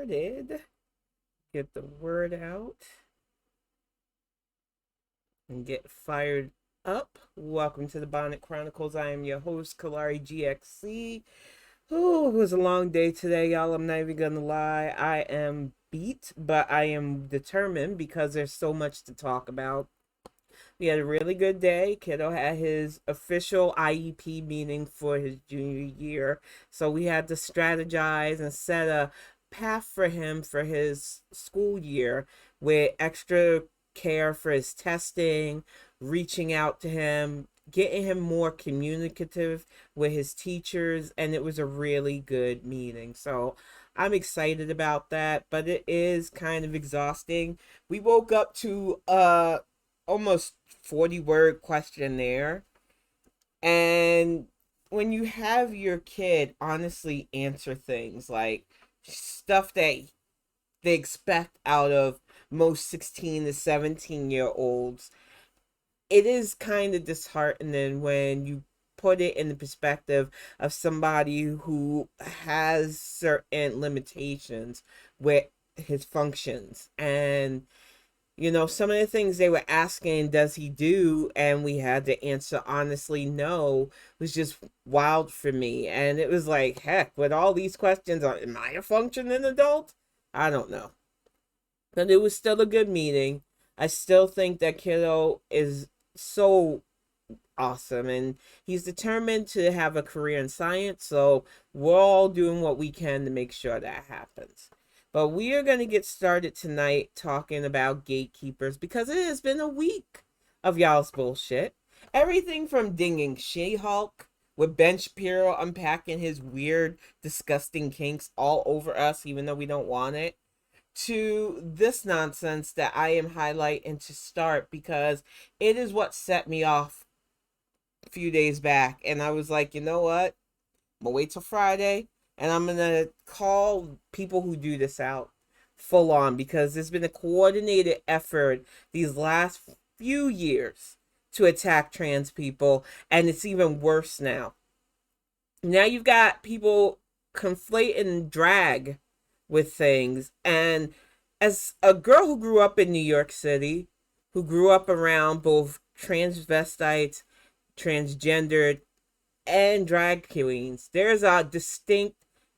started. Get the word out and get fired up. Welcome to the Bonnet Chronicles. I am your host, Kalari GXC. Oh, it was a long day today, y'all. I'm not even gonna lie. I am beat, but I am determined because there's so much to talk about. We had a really good day. Kiddo had his official IEP meeting for his junior year. So we had to strategize and set a path for him for his school year with extra care for his testing, reaching out to him, getting him more communicative with his teachers. And it was a really good meeting. So I'm excited about that, but it is kind of exhausting. We woke up to almost 40-word questionnaire. And when you have your kid honestly answer things like stuff that they expect out of most 16 to 17-year-olds, it is kind of disheartening when you put it in the perspective of somebody who has certain limitations with his functions. And some of the things they were asking, does he do? And we had to answer honestly, no, was just wild for me. And it was like, heck, with all these questions on, am I a functioning adult? I don't know. But it was still a good meeting. I still think that kiddo is so awesome and he's determined to have a career in science. So we're all doing what we can to make sure that happens. But we are going to get started tonight talking about gatekeepers because it has been a week of y'all's bullshit. Everything from dinging She-Hulk with Ben Shapiro unpacking his weird, disgusting kinks all over us, even though we don't want it, to this nonsense that I am highlighting to start because it is what set me off a few days back. And I was like, you know what? I'm going to wait till Friday. And I'm going to call people who do this out full on because there's been a coordinated effort these last few years to attack trans people. And it's even worse now. Now you've got people conflating drag with things. And as a girl who grew up in New York City, who grew up around both transvestites, transgendered, and drag queens, there's a distinct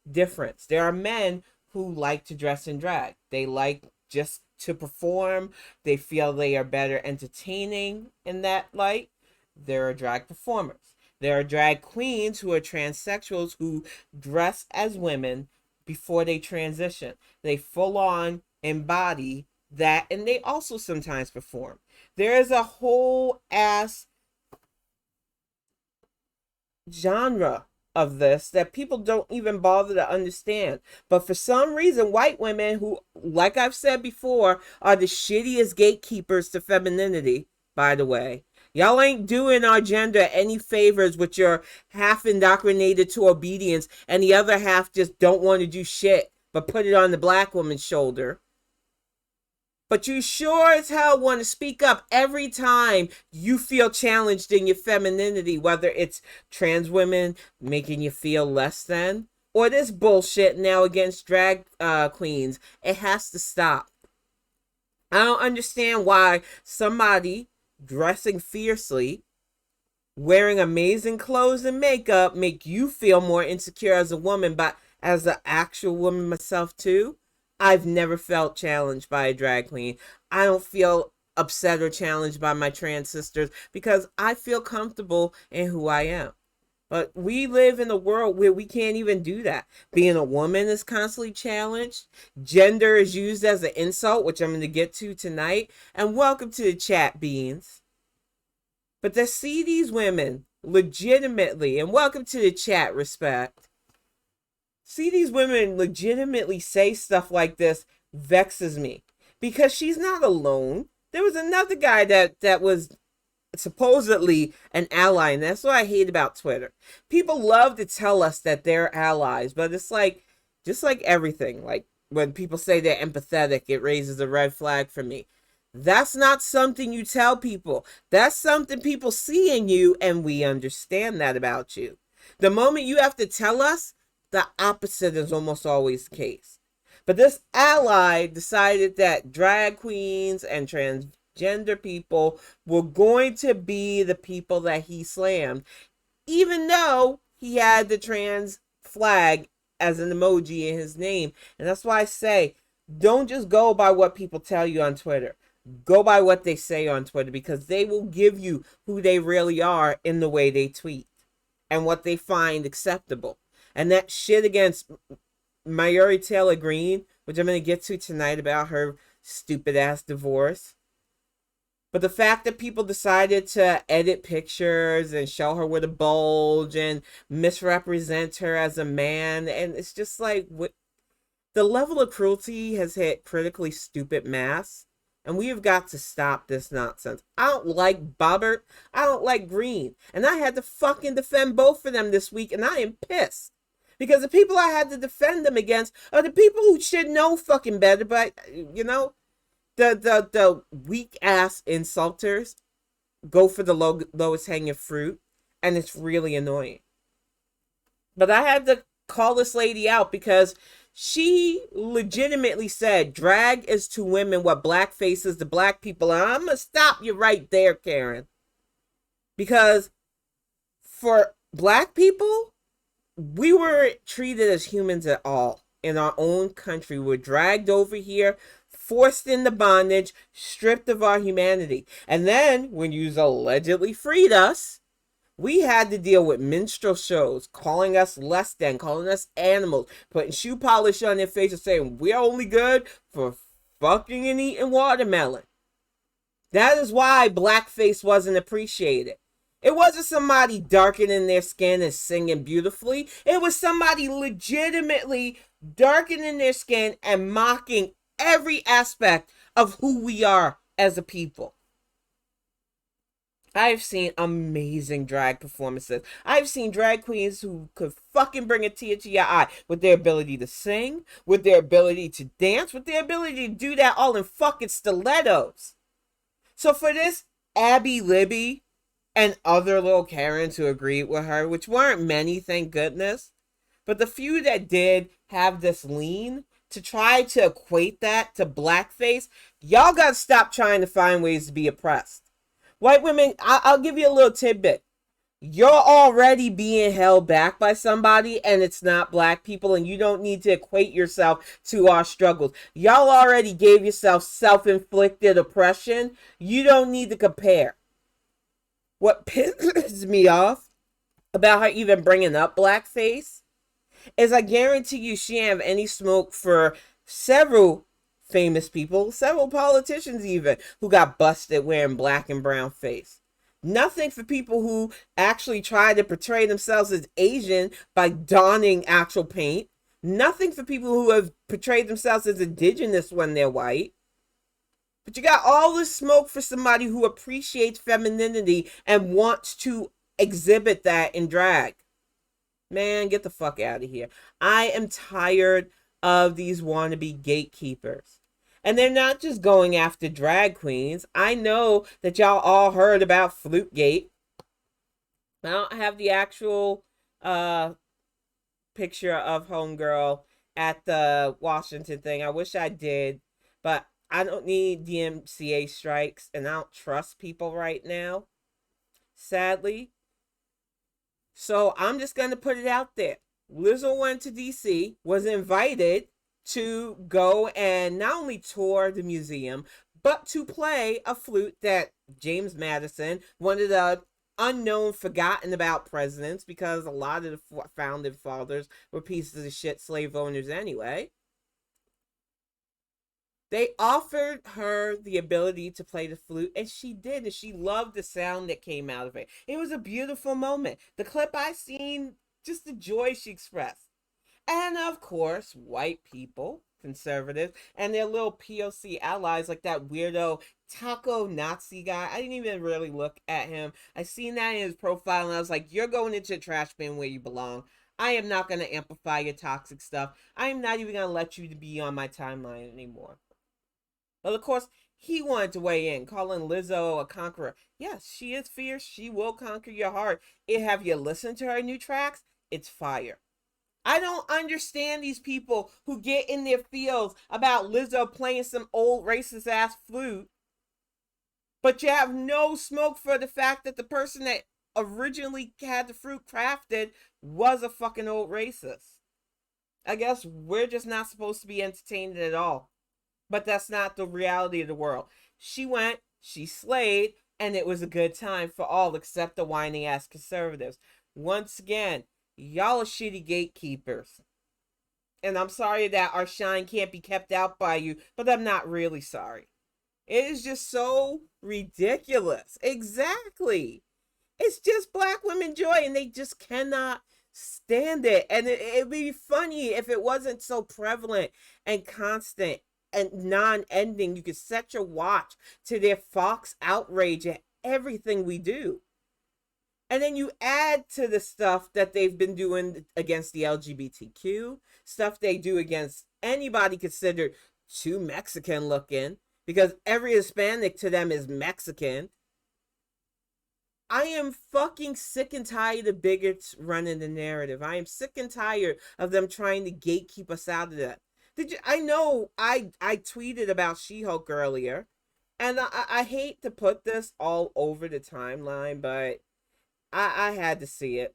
difference. There are men who like to dress in drag. They like just to perform. They feel they are better entertaining in that light. There are drag performers. There are drag queens who are transsexuals who dress as women before they transition. They full on embody that, and they also sometimes perform. There is a whole ass genre of this that people don't even bother to understand. But for some reason, white women who, like I've said before, are the shittiest gatekeepers to femininity, by the way. Y'all ain't doing our gender any favors with your half indoctrinated to obedience and the other half just don't want to do shit but put it on the black woman's shoulder. But you sure as hell want to speak up every time you feel challenged in your femininity, whether it's trans women making you feel less than, or this bullshit now against drag queens. It has to stop. I don't understand why somebody dressing fiercely, wearing amazing clothes and makeup make you feel more insecure as a woman, but as an actual woman myself too, I've never felt challenged by a drag queen. I don't feel upset or challenged by my trans sisters because I feel comfortable in who I am. But we live in a world where we can't even do that. Being a woman is constantly challenged. Gender is used as an insult, which I'm going to get to tonight. And welcome to the chat, Beans. But to see these women legitimately, and welcome to the chat, Respect. See these women legitimately say stuff like this vexes me because she's not alone. There was another guy that was supposedly an ally, and that's what I hate about Twitter. People love to tell us that they're allies, but it's like, just like everything, like when people say they're empathetic, it raises a red flag for me. That's not something you tell people. That's something people see in you, and we understand that about you. The moment you have to tell us, the opposite is almost always the case. But this ally decided that drag queens and transgender people were going to be the people that he slammed, even though he had the trans flag as an emoji in his name. And that's why I say, don't just go by what people tell you on Twitter. Go by what they say on Twitter, because they will give you who they really are in the way they tweet and what they find acceptable. And that shit against Mayuri Taylor Greene, which I'm going to get to tonight about her stupid ass divorce. But the fact that people decided to edit pictures and show her with a bulge and misrepresent her as a man, and it's just like, the level of cruelty has hit critically stupid mass, and we have got to stop this nonsense. I don't like Bobert. I don't like Green. And I had to fucking defend both of them this week, and I am pissed. Because the people I had to defend them against are the people who should know fucking better, but, you know, the weak-ass insulters go for the lowest hanging fruit, and it's really annoying. But I had to call this lady out because she legitimately said drag is to women what blackface is to black people. And I'm going to stop you right there, Karen. Because for black people, we were treated as humans at all in our own country. We were dragged over here, forced into bondage, stripped of our humanity. And then, when you allegedly freed us, we had to deal with minstrel shows, calling us less than, calling us animals, putting shoe polish on their faces, saying we're only good for fucking and eating watermelon. That is why blackface wasn't appreciated. It wasn't somebody darkening their skin and singing beautifully. It was somebody legitimately darkening their skin and mocking every aspect of who we are as a people. I've seen amazing drag performances. I've seen drag queens who could fucking bring a tear to your eye with their ability to sing, with their ability to dance, with their ability to do that all in fucking stilettos. So for this Abby Libby and other little Karens who agreed with her, which weren't many, thank goodness, but the few that did have this lean to try to equate that to blackface, y'all gotta stop trying to find ways to be oppressed. White women, I'll give you a little tidbit. You're already being held back by somebody, and it's not black people, and you don't need to equate yourself to our struggles. Y'all already gave yourself self-inflicted oppression. You don't need to compare. What pisses me off about her even bringing up blackface is I guarantee you she didn't have any smoke for several famous people, several politicians even, who got busted wearing black and brown face. Nothing for people who actually try to portray themselves as Asian by donning actual paint. Nothing for people who have portrayed themselves as indigenous when they're white. But you got all this smoke for somebody who appreciates femininity and wants to exhibit that in drag. Man, get the fuck out of here. I am tired of these wannabe gatekeepers. And they're not just going after drag queens. I know that y'all all heard about Flute-gate. I don't have the actual picture of Homegirl at the Washington thing. I wish I did. But I don't need DMCA strikes. And I don't trust people right now, sadly. So I'm just going to put it out there. Lizzo went to DC, was invited to go and not only tour the museum, but to play a flute that James Madison, one of the unknown, forgotten about presidents, because a lot of the founding fathers were pieces of shit slave owners anyway. They offered her the ability to play the flute, and she did, and she loved the sound that came out of it. It was a beautiful moment. The clip I seen, just the joy she expressed. And of course, white people, conservatives, and their little POC allies like that weirdo taco Nazi guy. I didn't even really look at him. I seen that in his profile, and I was like, you're going into the trash bin where you belong. I am not going to amplify your toxic stuff. I am not even going to let you be on my timeline anymore. Well, of course, he wanted to weigh in, calling Lizzo a conqueror. Yes, she is fierce. She will conquer your heart. Have you listened to her new tracks? It's fire. I don't understand these people who get in their feels about Lizzo playing some old racist ass flute, but you have no smoke for the fact that the person that originally had the fruit crafted was a fucking old racist. I guess we're just not supposed to be entertained at all. But that's not the reality of the world. She went, she slayed, and it was a good time for all except the whining ass conservatives. Once again, y'all are shitty gatekeepers. And I'm sorry that our shine can't be kept out by you, but I'm not really sorry. It is just so ridiculous. Exactly. It's just black women joy, and they just cannot stand it. And it'd be funny if it wasn't so prevalent and constant and non-ending. You could set your watch to their fox outrage at everything we do. And then you add to the stuff that they've been doing against the LGBTQ, stuff they do against anybody considered too Mexican looking, because every Hispanic to them is Mexican. I am fucking sick and tired of bigots running the narrative. I am sick and tired of them trying to gatekeep us out of that. I know I tweeted about She-Hulk earlier, and I hate to put this all over the timeline, but I had to see it.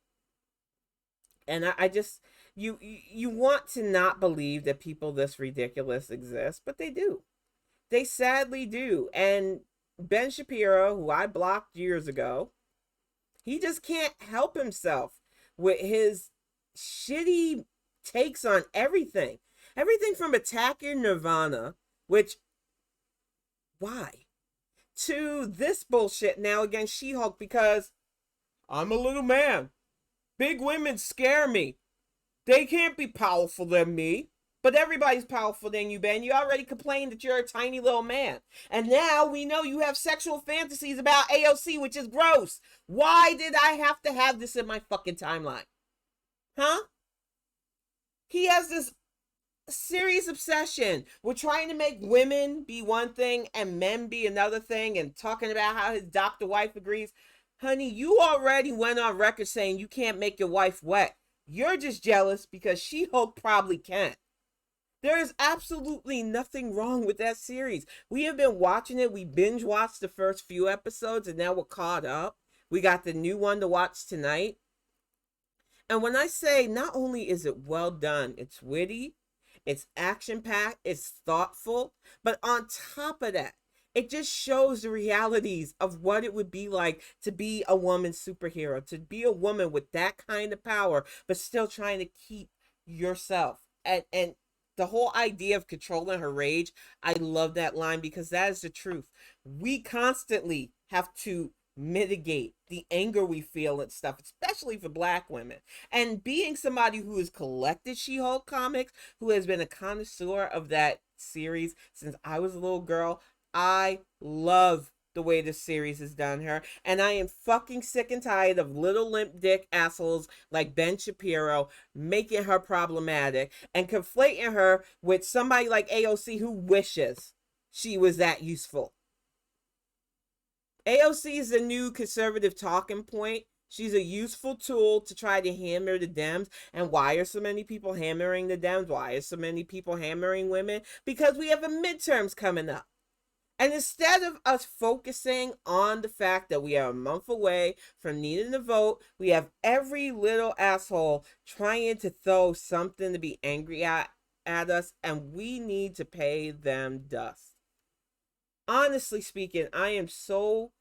And I just, you want to not believe that people this ridiculous exist, but they do. They sadly do. And Ben Shapiro, who I blocked years ago, he just can't help himself with his shitty takes on everything. Everything from attacking Nirvana, which, why? To this bullshit now against She-Hulk because I'm a little man. Big women scare me. They can't be powerful than me. But everybody's powerful than you, Ben. You already complained that you're a tiny little man. And now we know you have sexual fantasies about AOC, which is gross. Why did I have to have this in my fucking timeline? Huh? He has this serious obsession with trying to make women be one thing and men be another thing, and talking about how his doctor wife agrees. Honey, you already went on record saying you can't make your wife wet. You're just jealous because She-Hulk probably can't. There is absolutely nothing wrong with that series. We have been watching it. We binge watched the first few episodes, and now we're caught up. We got the new one to watch tonight. And when I say not only is it well done, it's witty, it's action-packed, it's thoughtful, but on top of that, it just shows the realities of what it would be like to be a woman superhero, to be a woman with that kind of power, but still trying to keep yourself. And the whole idea of controlling her rage, I love that line because that is the truth. We constantly have to mitigate the anger we feel and stuff, especially for black women. And being somebody who has collected She-Hulk comics, who has been a connoisseur of that series since I was a little girl, I love the way this series has done her. And I am fucking sick and tired of little limp dick assholes like Ben Shapiro making her problematic and conflating her with somebody like AOC who wishes she was that useful. AOC is the new conservative talking point. She's a useful tool to try to hammer the Dems. And why are so many people hammering the Dems? Why are so many people hammering women? Because we have a midterms coming up. And instead of us focusing on the fact that we are a month away from needing to vote, we have every little asshole trying to throw something to be angry at us, and we need to pay them dust. Honestly speaking, I am so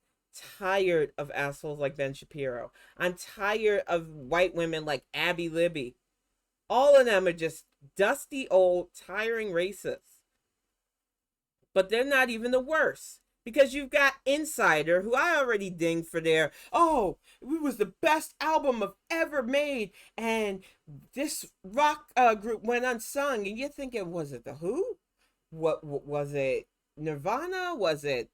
tired of assholes like Ben Shapiro. I'm tired of white women like Abby Libby. All of them are just dusty old, tiring racists. But they're not even the worst. Because you've got Insider, who I already dinged for their, oh, it was the best album I've ever made. And this rock group went unsung. And you're thinking, was it The Who? What was it? Nirvana? Was it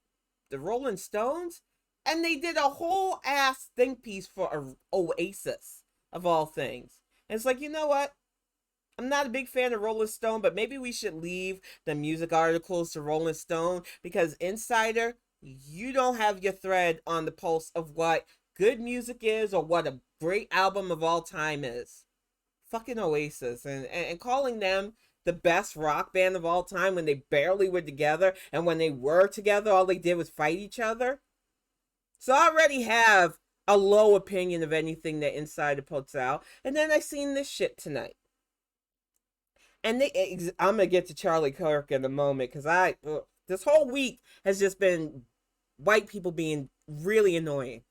the Rolling Stones? And they did a whole ass think piece for Oasis, of all things. And it's like, you know what? I'm not a big fan of Rolling Stone, but maybe we should leave the music articles to Rolling Stone, because Insider, you don't have your thread on the pulse of what good music is or what a great album of all time is. fucking Oasis and calling them the best rock band of all time when they barely were together, and when they were together all they did was fight each other. So I already have a low opinion of anything that Insider puts out, and then I seen this shit tonight. And I'm gonna get to Charlie Kirk in a moment, because this whole week has just been white people being really annoying.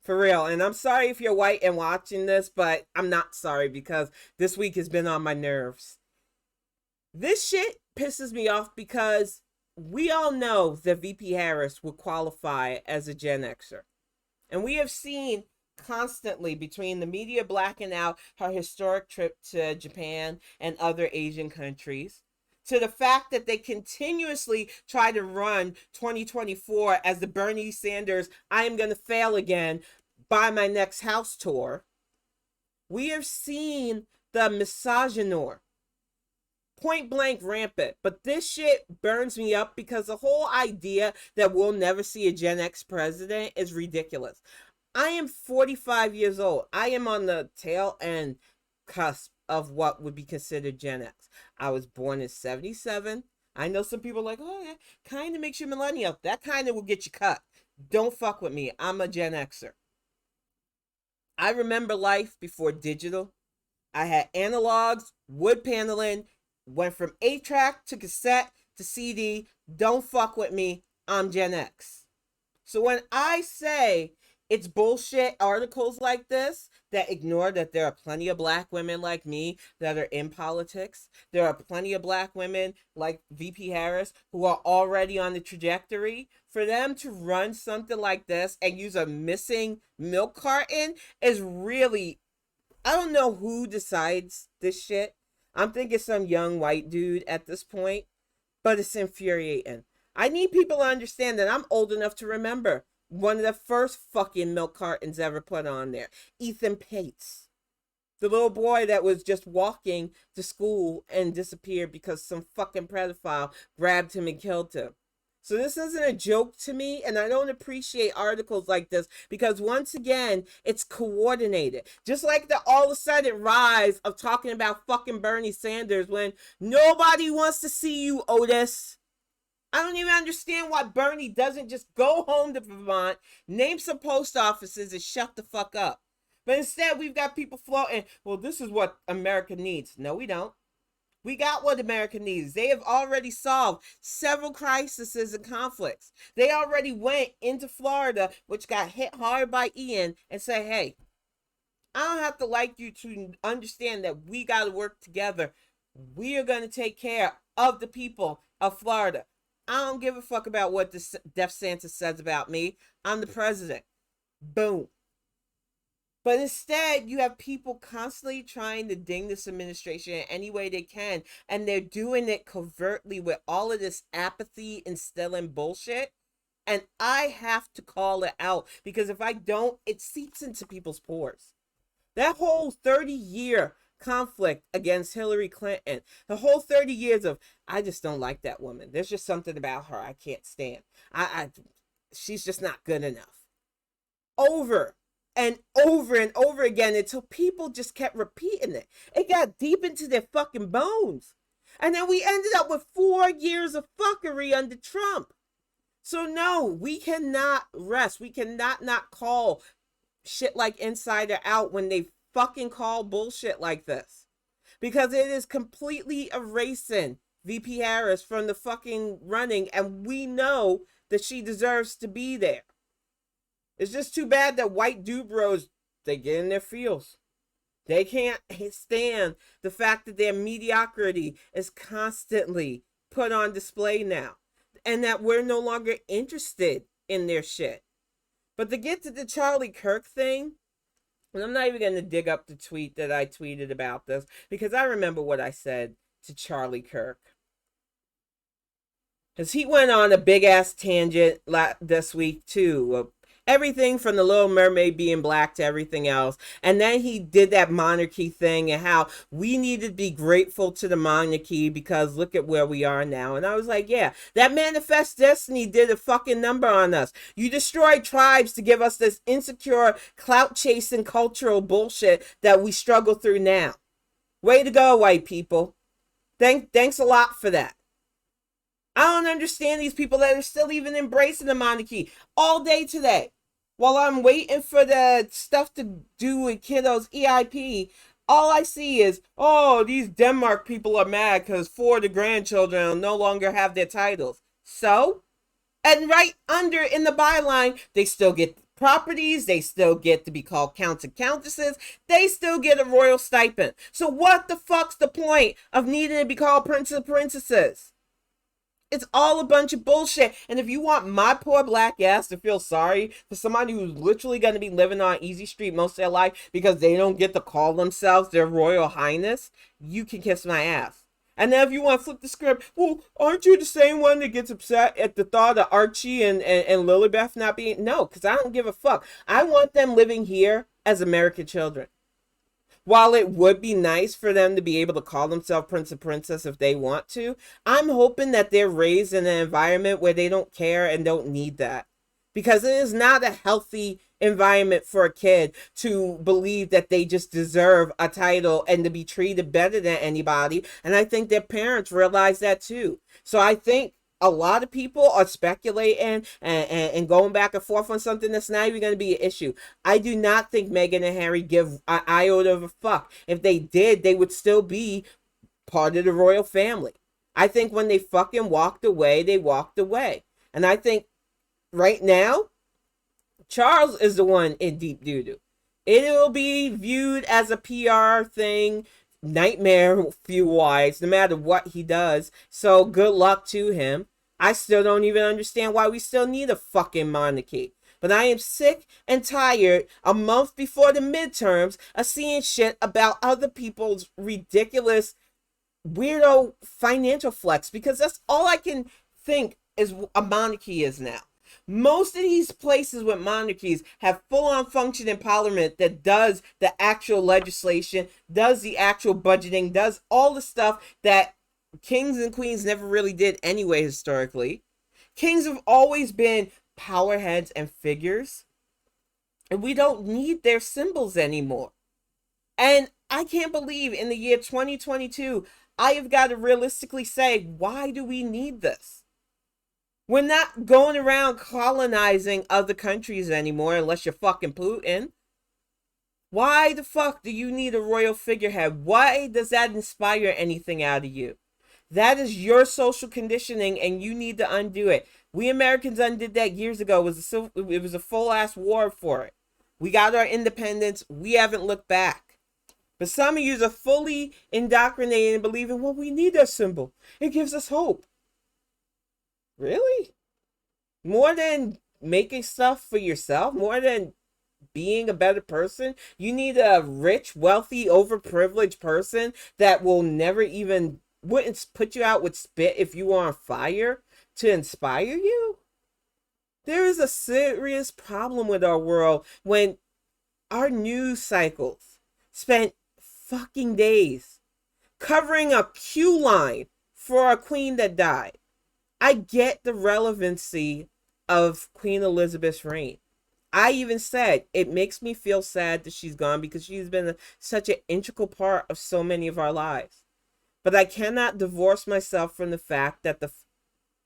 For real. And I'm sorry if you're white and watching this, but I'm not sorry, because this week has been on my nerves. This shit pisses me off because we all know that VP Harris would qualify as a Gen Xer. And we have seen constantly, between the media blacking out her historic trip to Japan and other Asian countries, to the fact that they continuously try to run 2024 as the Bernie Sanders "I am going to fail again, buy my next house" tour. We have seen the misogynoir point blank rampant. But this shit burns me up, because the whole idea that we'll never see a Gen X president is ridiculous. I am 45 years old. I am on the tail end cusp of what would be considered Gen X. I was born in 77. I know some people are like, oh, that kind of makes you millennial. That kind of will get you cut. Don't fuck with me. I'm a Gen Xer. I remember life before digital. I had analogs, wood paneling, went from 8-track to cassette to CD. Don't fuck with me. I'm Gen X. So when I say it's bullshit articles like this that ignore that there are plenty of black women like me that are in politics, there are plenty of black women like VP Harris who are already on the trajectory, for them to run something like this and use a missing milk carton is really, I don't know who decides this shit. I'm thinking some young white dude at this point, but it's infuriating. I need people to understand that I'm old enough to remember one of the first fucking milk cartons ever put on there. Ethan Pates. The little boy that was just walking to school and disappeared because some fucking pedophile grabbed him and killed him. So this isn't a joke to me, and I don't appreciate articles like this, because once again, it's coordinated. Just like the all of a sudden rise of talking about fucking Bernie Sanders when nobody wants to see you, Otis. I don't even understand why Bernie doesn't just go home to Vermont, name some post offices, and shut the fuck up. But instead, we've got people floating, well, this is what America needs. No, we don't. We got what America needs. They have already solved several crises and conflicts. They already went into Florida, which got hit hard by Ian, and say, hey, I don't have to like you to understand that we got to work together. We are going to take care of the people of Florida. I don't give a fuck about what the Death Santa says about me. I'm the president. Boom. But instead, you have people constantly trying to ding this administration in any way they can, and they're doing it covertly with all of this apathy instilling bullshit. And I have to call it out, because if I don't, it seeps into people's pores. That whole 30-year conflict against Hillary Clinton, the whole 30 years of, I just don't like that woman. There's just something about her I can't stand. She's just not good enough. Over and over and over again, until people just kept repeating it. It got deep into their fucking bones. And then we ended up with 4 years of fuckery under Trump. So no, we cannot rest. We cannot not call shit like Insider out when they fucking call bullshit like this, because it is completely erasing VP Harris from the fucking running, and we know that she deserves to be there. It's just too bad that white dubros, they get in their feels. They can't stand the fact that their mediocrity is constantly put on display now, and that we're no longer interested in their shit. But to get to the Charlie Kirk thing, and I'm not even going to dig up the tweet that I tweeted about this, because I remember what I said to Charlie Kirk. Because he went on a big-ass tangent this week, too. Everything from the Little Mermaid being black to everything else. And then he did that monarchy thing and how we need to be grateful to the monarchy because look at where we are now. And I was like, yeah, that Manifest Destiny did a fucking number on us. You destroyed tribes to give us this insecure, clout-chasing cultural bullshit that we struggle through now. Way to go, white people. Thanks a lot for that. I don't understand these people that are still even embracing the monarchy all day today. While I'm waiting for the stuff to do with kiddos EIP, all I see is, oh, these Denmark people are mad because 4 of the grandchildren will no longer have their titles. So? And right under in the byline, they still get properties, they still get to be called counts and countesses, they still get a royal stipend. So what the fuck's the point of needing to be called princes and princesses? It's all a bunch of bullshit. And if you want my poor black ass to feel sorry for somebody who's literally going to be living on Easy Street most of their life because they don't get to call themselves their Royal Highness, you can kiss my ass. And then if you want to flip the script, well, aren't you the same one that gets upset at the thought of Archie and Lilibeth not being? No, because I don't give a fuck. I want them living here as American children. While it would be nice for them to be able to call themselves prince and princess if they want to, I'm hoping that they're raised in an environment where they don't care and don't need that. Because it is not a healthy environment for a kid to believe that they just deserve a title and to be treated better than anybody. And I think their parents realize that too. So I think a lot of people are speculating and going back and forth on something that's not even going to be an issue. I do not think Meghan and Harry give an iota of a fuck. If they did, they would still be part of the royal family. I think when they fucking walked away, they walked away. And I think right now, Charles is the one in deep doo-doo. It will be viewed as a PR thing, nightmare fuel-wise, no matter what he does. So good luck to him. I still don't even understand why we still need a fucking monarchy. But I am sick and tired a month before the midterms of seeing shit about other people's ridiculous weirdo financial flex, because that's all I can think is a monarchy is now. Most of these places with monarchies have full-on functioning parliament that does the actual legislation, does the actual budgeting, does all the stuff that kings and queens never really did anyway historically. Kings have always been power heads and figures, and we don't need their symbols anymore. And I can't believe in the year 2022, I have got to realistically say, why do we need this? We're not going around colonizing other countries anymore unless you're fucking Putin. Why the fuck do you need a royal figurehead? Why does that inspire anything out of you? That is your social conditioning and you need to undo it. We Americans undid that years ago. It was a full-ass war for it. We got our independence. We haven't looked back. But some of you are fully indoctrinated and believing, well, we need that symbol. It gives us hope. Really? More than making stuff for yourself? More than being a better person? You need a rich, wealthy, overprivileged person that will never even, wouldn't put you out with spit if you were on fire to inspire you? There is a serious problem with our world when our news cycles spent fucking days covering a queue line for a queen that died. I get the relevancy of Queen Elizabeth's reign. I even said it makes me feel sad that she's gone because she's been such an integral part of so many of our lives. But I cannot divorce myself from the fact that the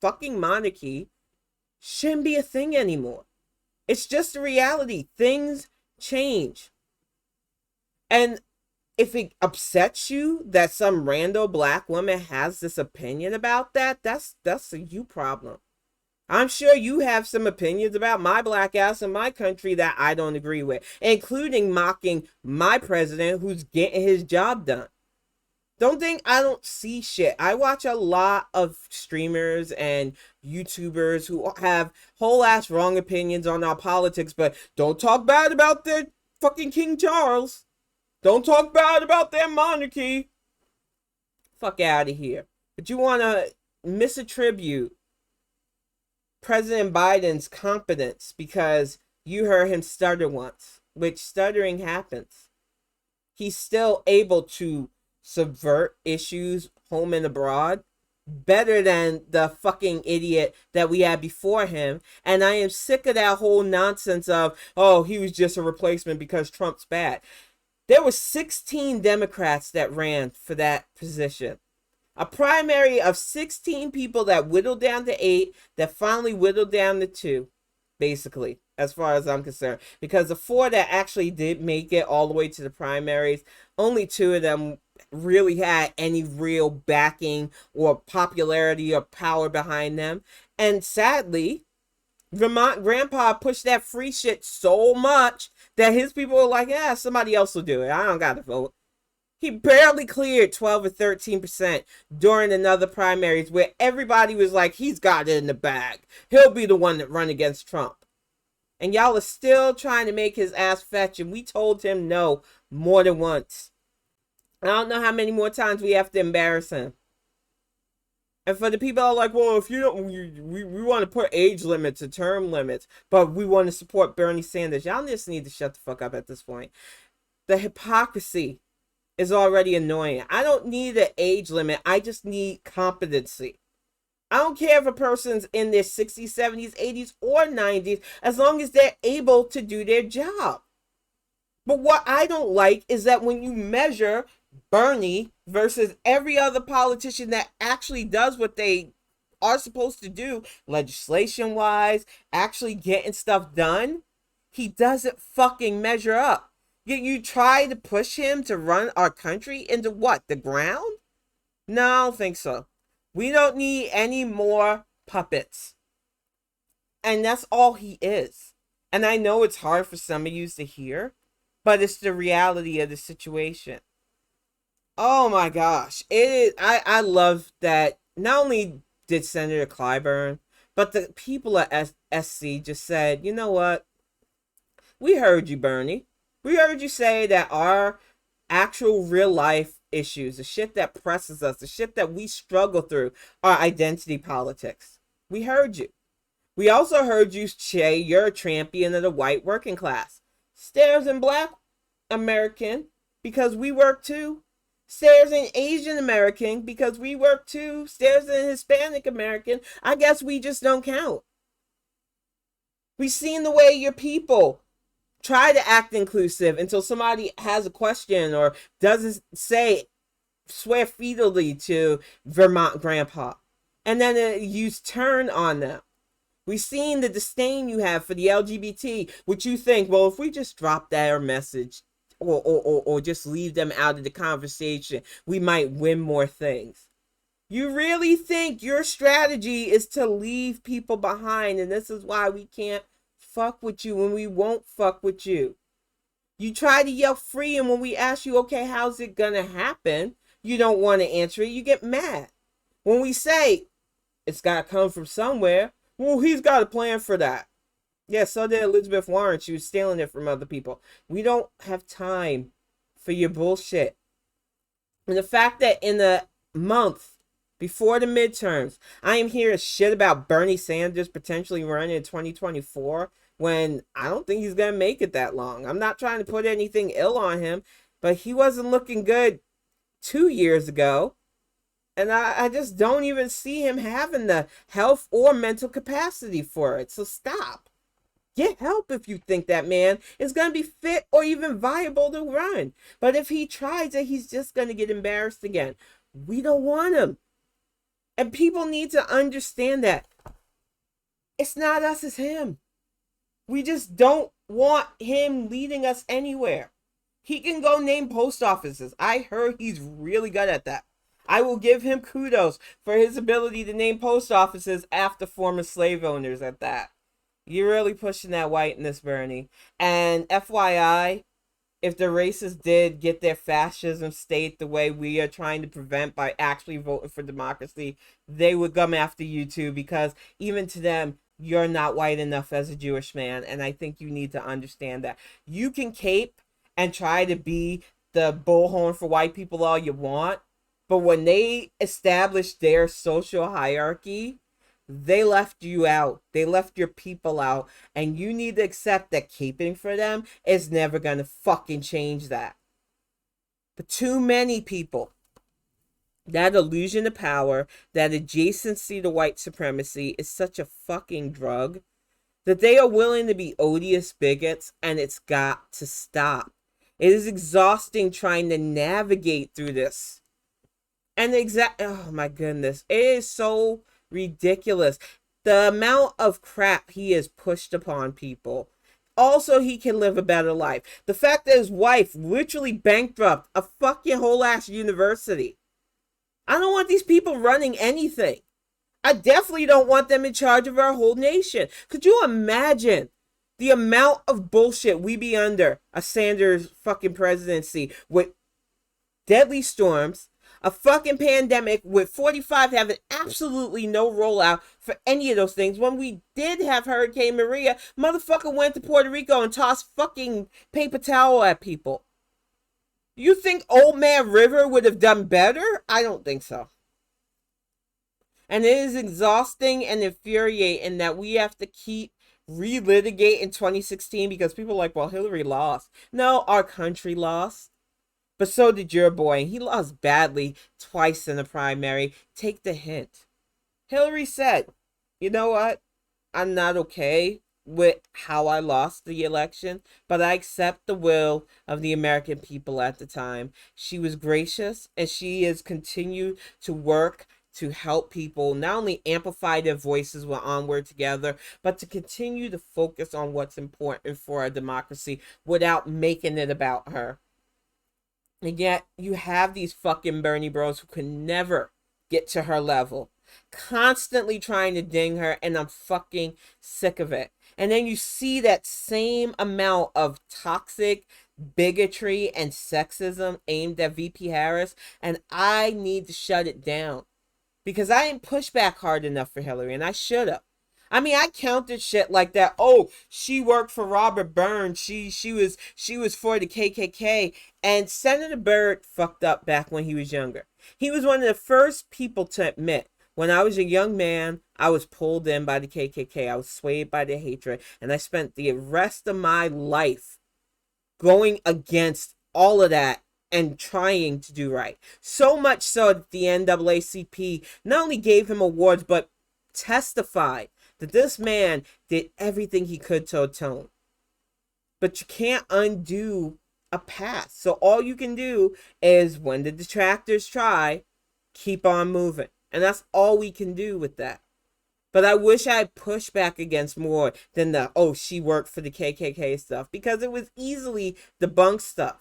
fucking monarchy shouldn't be a thing anymore. It's just a reality. Things change. And if it upsets you that some rando black woman has this opinion about that, that's a you problem. I'm sure you have some opinions about my black ass in my country that I don't agree with, including mocking my president who's getting his job done. Don't think I don't see shit. I watch a lot of streamers and YouTubers who have whole ass wrong opinions on our politics, but don't talk bad about their fucking King Charles. Don't talk bad about their monarchy. Fuck out of here. But you want to misattribute President Biden's competence because you heard him stutter once, which stuttering happens. He's still able to subvert issues home and abroad better than the fucking idiot that we had before him. And I am sick of that whole nonsense of, oh, he was just a replacement because Trump's bad. There were 16 Democrats that ran for that position. A primary of 16 people that whittled down to 8, that finally whittled down to 2, basically, as far as I'm concerned. Because the 4 that actually did make it all the way to the primaries, only 2 of them really had any real backing or popularity or power behind them. And sadly, Vermont Grandpa pushed that free shit so much that his people were like, yeah, somebody else will do it. I don't got to vote. He barely cleared 12 or 13% during another primaries where everybody was like, he's got it in the bag. He'll be the one that run against Trump. And y'all are still trying to make his ass fetch, and we told him no more than once. I don't know how many more times we have to embarrass him. And for the people that are like, well, if you don't, we want to put age limits or term limits, but we want to support Bernie Sanders. Y'all just need to shut the fuck up at this point. The hypocrisy is already annoying. I don't need an age limit. I just need competency. I don't care if a person's in their 60s, 70s, 80s, or 90s, as long as they're able to do their job. But what I don't like is that when you measure Bernie versus every other politician that actually does what they are supposed to do, legislation-wise, actually getting stuff done, he doesn't fucking measure up. You try to push him to run our country into what? The ground? No, I don't think so. We don't need any more puppets. And that's all he is. And I know it's hard for some of you to hear, but it's the reality of the situation. Oh my gosh. It is. I love that not only did Senator Clyburn, but the people at SC just said, you know what? We heard you, Bernie. We heard you say that our actual real life issues, the shit that presses us, the shit that we struggle through, are identity politics. We heard you. We also heard you say you're a champion of the white working class. Stairs in Black American, because we work too. Stairs in Asian American, because we work too. Stairs in Hispanic American. I guess we just don't count. We've seen the way your people try to act inclusive until somebody has a question or doesn't swear fetally to Vermont Grandpa. And then you turn on them. We've seen the disdain you have for the LGBT, which you think, well, if we just drop their message or just leave them out of the conversation, we might win more things. You really think your strategy is to leave people behind, and this is why we can't fuck with you when we won't fuck with you. You try to yell free, and when we ask you, okay, how's it gonna happen? You don't want to answer it. You get mad. When we say it's gotta come from somewhere, well, he's got a plan for that. Yeah, so did Elizabeth Warren. She was stealing it from other people. We don't have time for your bullshit. And the fact that in the month before the midterms, I am hearing shit about Bernie Sanders potentially running in 2024 when I don't think he's going to make it that long. I'm not trying to put anything ill on him, but he wasn't looking good 2 years ago. And I just don't even see him having the health or mental capacity for it. So stop. Get help if you think that man is going to be fit or even viable to run. But if he tries it, he's just going to get embarrassed again. We don't want him. And people need to understand that. It's not us, it's him. We just don't want him leading us anywhere. He can go name post offices. I heard he's really good at that. I will give him kudos for his ability to name post offices after former slave owners at that. You're really pushing that whiteness, Bernie. And FYI, if the racists did get their fascism state the way we are trying to prevent by actually voting for democracy, they would come after you too, because even to them, you're not white enough as a Jewish man. And I think you need to understand that. You can cape and try to be the bullhorn for white people all you want, but when they established their social hierarchy, they left you out. They left your people out. And you need to accept that caping for them is never going to fucking change that. But too many people, that illusion of power, that adjacency to white supremacy is such a fucking drug that they are willing to be odious bigots, and it's got to stop. It is exhausting trying to navigate through this. And oh my goodness, it is so ridiculous. The amount of crap he has pushed upon people. Also, he can live a better life. The fact that his wife literally bankrupt a fucking whole ass university. I don't want these people running anything. I definitely don't want them in charge of our whole nation. Could you imagine the amount of bullshit we be under a Sanders fucking presidency with deadly storms, a fucking pandemic with 45 having absolutely no rollout for any of those things. When we did have Hurricane Maria, motherfucker went to Puerto Rico and tossed fucking paper towel at people. You think Old Man River would have done better? I don't think so. And it is exhausting and infuriating that we have to keep relitigating 2016 because people are like, well, Hillary lost. No, our country lost. But so did your boy, and he lost badly twice in the primary. Take the hint. Hillary said, you know what? I'm not okay with how I lost the election, but I accept the will of the American people at the time. She was gracious, and she has continued to work to help people not only amplify their voices with Onward Together, but to continue to focus on what's important for our democracy without making it about her. And yet you have these fucking Bernie bros who can never get to her level, constantly trying to ding her, and I'm fucking sick of it. And then you see that same amount of toxic bigotry and sexism aimed at VP Harris, and I need to shut it down because I didn't push back hard enough for Hillary, and I should have. I mean, I counted shit like that. Oh, she worked for Robert Burns. She was for the KKK. And Senator Barret fucked up back when he was younger. He was one of the first people to admit, when I was a young man, I was pulled in by the KKK. I was swayed by their hatred. And I spent the rest of my life going against all of that and trying to do right. So much so that the NAACP not only gave him awards, but testified that this man did everything he could to atone. But you can't undo a past. So all you can do is, when the detractors try, keep on moving. And that's all we can do with that. But I wish I pushed back against more than the, oh, she worked for the KKK stuff. Because it was easily debunked stuff.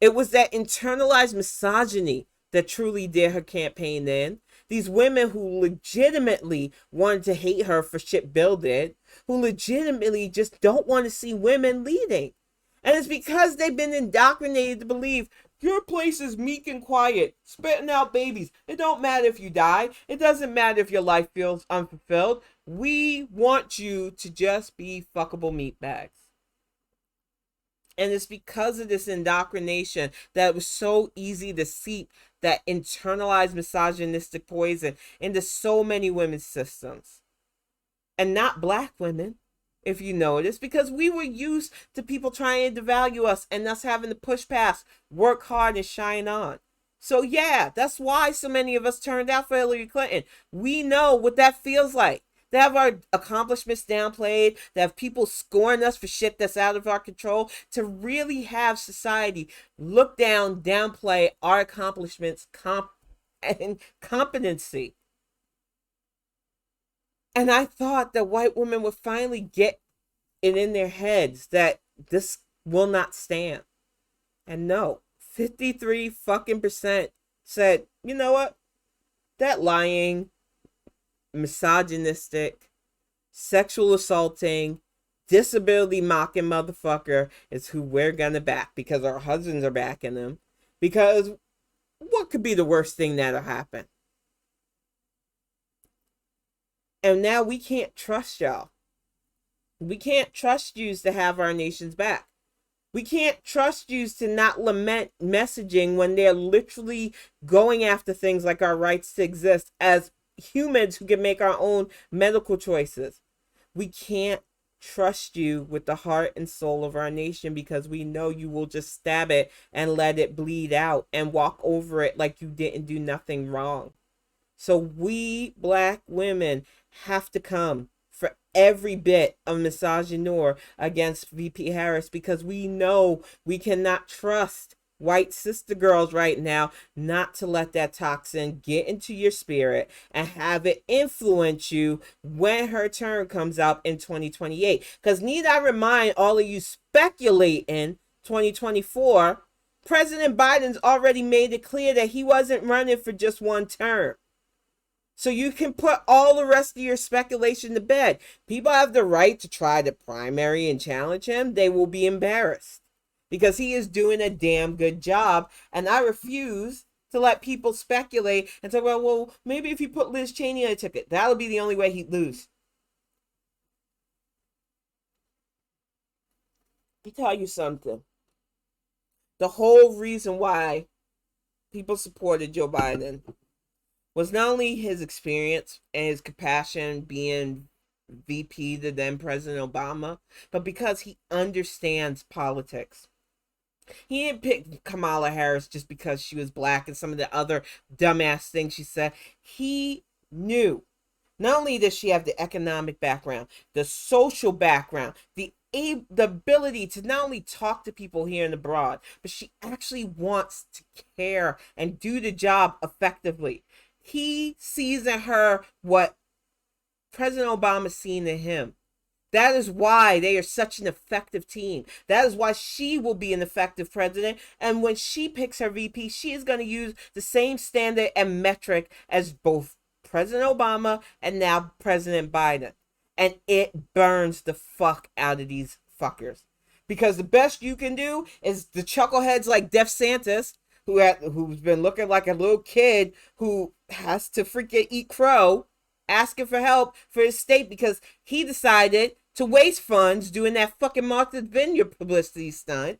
It was that internalized misogyny that truly did her campaign in. These women who legitimately wanted to hate her for shit Bill did, who legitimately just don't want to see women leading. And it's because they've been indoctrinated to believe your place is meek and quiet, spitting out babies. It don't matter if you die. It doesn't matter if your life feels unfulfilled. We want you to just be fuckable meatbags. And it's because of this indoctrination that it was so easy to seep that internalized misogynistic poison into so many women's systems. And not black women, if you notice, because we were used to people trying to devalue us and us having to push past, work hard, and shine on. So yeah, that's why so many of us turned out for Hillary Clinton. We know what that feels like. To have our accomplishments downplayed, to have people scoring us for shit that's out of our control, to really have society look down, downplay our accomplishments and competency. And I thought that white women would finally get it in their heads that this will not stand. And no, 53 fucking percent said, you know what? That lying, misogynistic, sexual assaulting, disability mocking motherfucker is who we're gonna back because our husbands are backing them. Because what could be the worst thing that'll happen? And now we can't trust y'all. We can't trust yous to have our nation's back. We can't trust yous to not lament messaging when they're literally going after things like our rights to exist as humans who can make our own medical choices. We can't trust you with the heart and soul of our nation because we know you will just stab it and let it bleed out and walk over it like you didn't do nothing wrong. So we black women have to come for every bit of misogynoir against VP Harris, because we know we cannot trust white sister girls right now not to let that toxin get into your spirit and have it influence you when her turn comes up in 2028. Because need I remind all of you speculating 2024, President Biden's already made it clear that he wasn't running for just one term. So you can put all the rest of your speculation to bed. People have the right to try the primary and challenge him. They will be embarrassed because he is doing a damn good job. And I refuse to let people speculate and say, well, maybe if you put Liz Cheney on a ticket, that'll be the only way he'd lose. Let me tell you something. The whole reason why people supported Joe Biden was not only his experience and his compassion being VP to then President Obama, but because he understands politics. He didn't pick Kamala Harris just because she was black and some of the other dumbass things she said. He knew not only does she have the economic background, the social background, the ability to not only talk to people here and abroad, but she actually wants to care and do the job effectively. He sees in her what President Obama's seen in him. That is why they are such an effective team. That is why she will be an effective president. And when she picks her VP, she is going to use the same standard and metric as both President Obama and now President Biden. And it burns the fuck out of these fuckers. Because the best you can do is the chuckleheads like Def Santis, who's been looking like a little kid who has to freaking eat crow, asking for help for his state because he decided to waste funds doing that fucking Martha's Vineyard publicity stunt.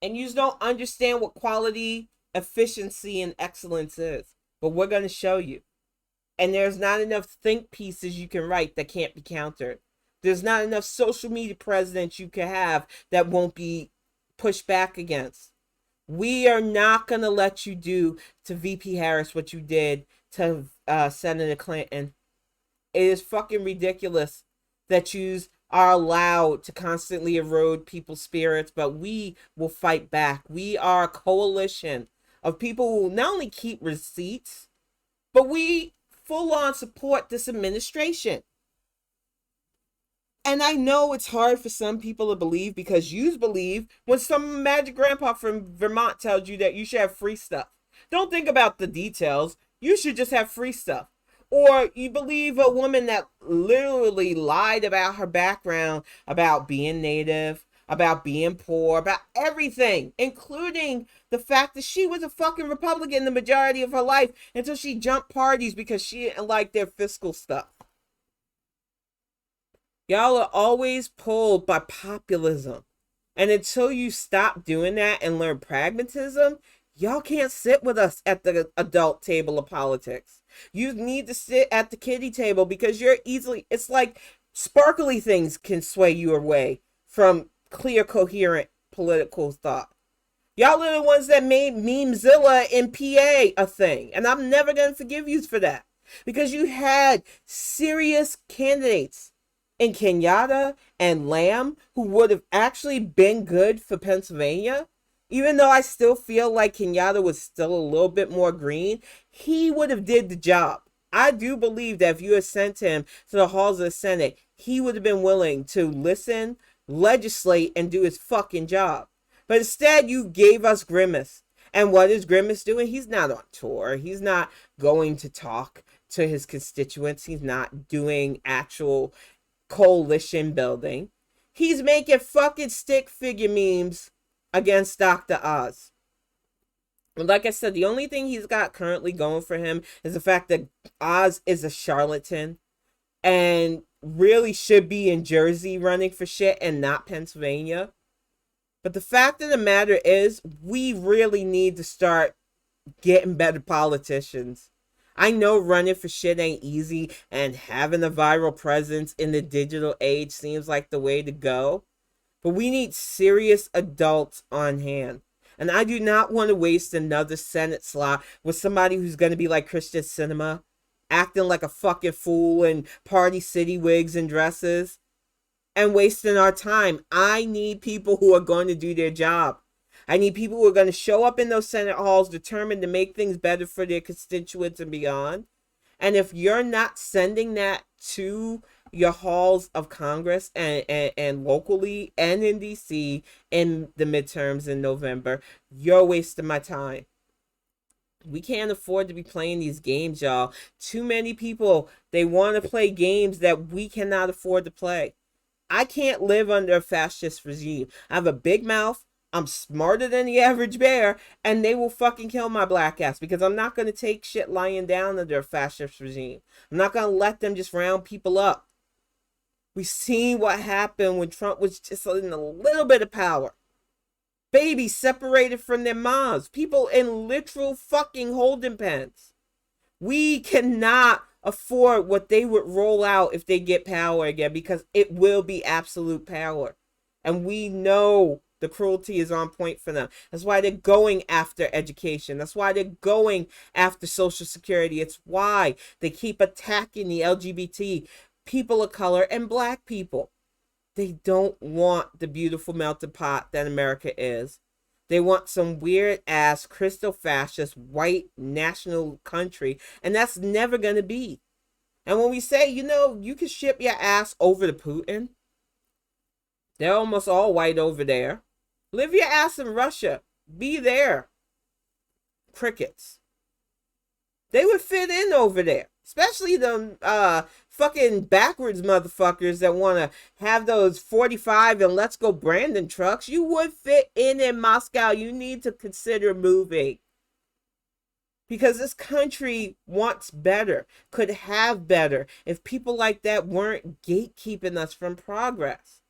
And you don't understand what quality, efficiency, and excellence is. But we're going to show you. And there's not enough think pieces you can write that can't be countered. There's not enough social media presidents you can have that won't be pushed back against. We are not going to let you do to VP Harris what you did to Senator Clinton. It is fucking ridiculous that you are allowed to constantly erode people's spirits, but we will fight back. We are a coalition of people who will not only keep receipts, but we full on support this administration. And I know it's hard for some people to believe because you believe when some magic grandpa from Vermont tells you that you should have free stuff. Don't think about the details. You should just have free stuff. Or you believe a woman that literally lied about her background, about being Native, about being poor, about everything, including the fact that she was a fucking Republican the majority of her life until she jumped parties because she didn't like their fiscal stuff. Y'all are always pulled by populism. And until you stop doing that and learn pragmatism, y'all can't sit with us at the adult table of politics. You need to sit at the kiddie table because you're easily, it's like sparkly things can sway you away from clear, coherent political thought. Y'all are the ones that made Memezilla in PA a thing. And I'm never going to forgive you for that. Because you had serious candidates in Kenyatta and Lamb who would have actually been good for Pennsylvania. Even though I still feel like Kenyatta was still a little bit more green, he would have did the job. I do believe that if you had sent him to the halls of the Senate, he would have been willing to listen, legislate, and do his fucking job. But instead, you gave us Grimace. And what is Grimace doing? He's not on tour. He's not going to talk to his constituents. He's not doing actual coalition building. He's making fucking stick figure memes against Dr. Oz. Like I said, the only thing he's got currently going for him is the fact that Oz is a charlatan and really should be in Jersey running for shit and not Pennsylvania. But the fact of the matter is, we really need to start getting better politicians. I know running for shit ain't easy and having a viral presence in the digital age seems like the way to go. But we need serious adults on hand. And I do not want to waste another Senate slot with somebody who's going to be like Christian Cinema acting like a fucking fool in Party City wigs and dresses and wasting our time. I need people who are going to do their job. I need people who are going to show up in those Senate halls determined to make things better for their constituents and beyond. And if you're not sending that to your halls of Congress and locally and in DC in the midterms in November, you're wasting my time. We can't afford to be playing these games, y'all. Too many people, they want to play games that we cannot afford to play. I can't live under a fascist regime. I have a big mouth. I'm smarter than the average bear, and they will fucking kill my black ass because I'm not going to take shit lying down under a fascist regime. I'm not going to let them just round people up. We've seen what happened when Trump was just in a little bit of power. Babies separated from their moms. People in literal fucking holding pens. We cannot afford what they would roll out if they get power again, because it will be absolute power. And we know the cruelty is on point for them. That's why they're going after education. That's why they're going after Social Security. It's why they keep attacking the LGBT, people of color, and black people. They don't want the beautiful melting pot that America is. They want some weird ass crystal fascist white national country, and that's never going to be. And when we say, you know, you can ship your ass over to Putin, they're almost all white over there. Live your ass in Russia. Be there. Crickets. They would fit in over there. Especially the fucking backwards motherfuckers that want to have those 45 and Let's Go Brandon trucks. You would fit in Moscow. You need to consider moving. Because this country wants better, could have better, if people like that weren't gatekeeping us from progress.